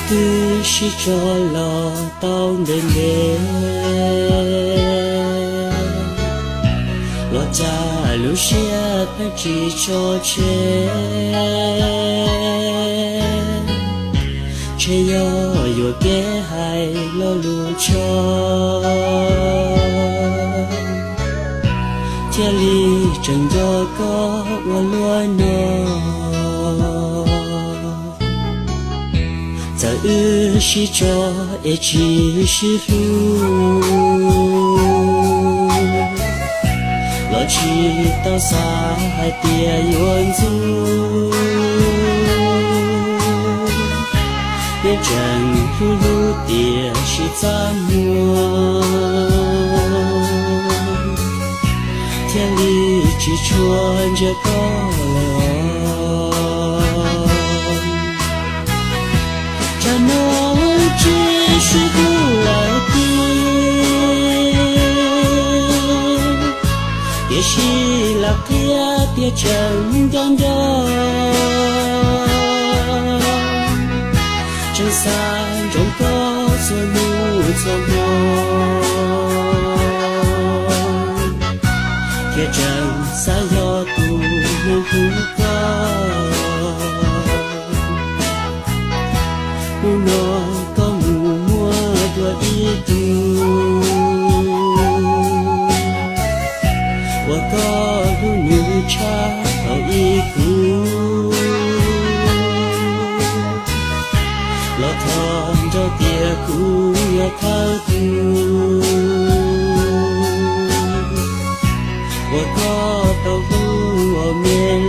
tư si cho lo tao đến đến lo cha lu xia phải chỉ cho chế chế yo kế hay lo lu cho thiên lý chẳng do có我luôn nó在日西着也只是路，我知道啥还别远走，变成路的是怎么？天里只穿着高楼。这浓只是不老的，也是老爹爹真正的，这三种高做路做梦，铁证三要度能不高。nó có mù mua đua đi tu và có đủ như cha ở y cũ lo thon cho tia cũ ya thao tu và có tàu vu ở miền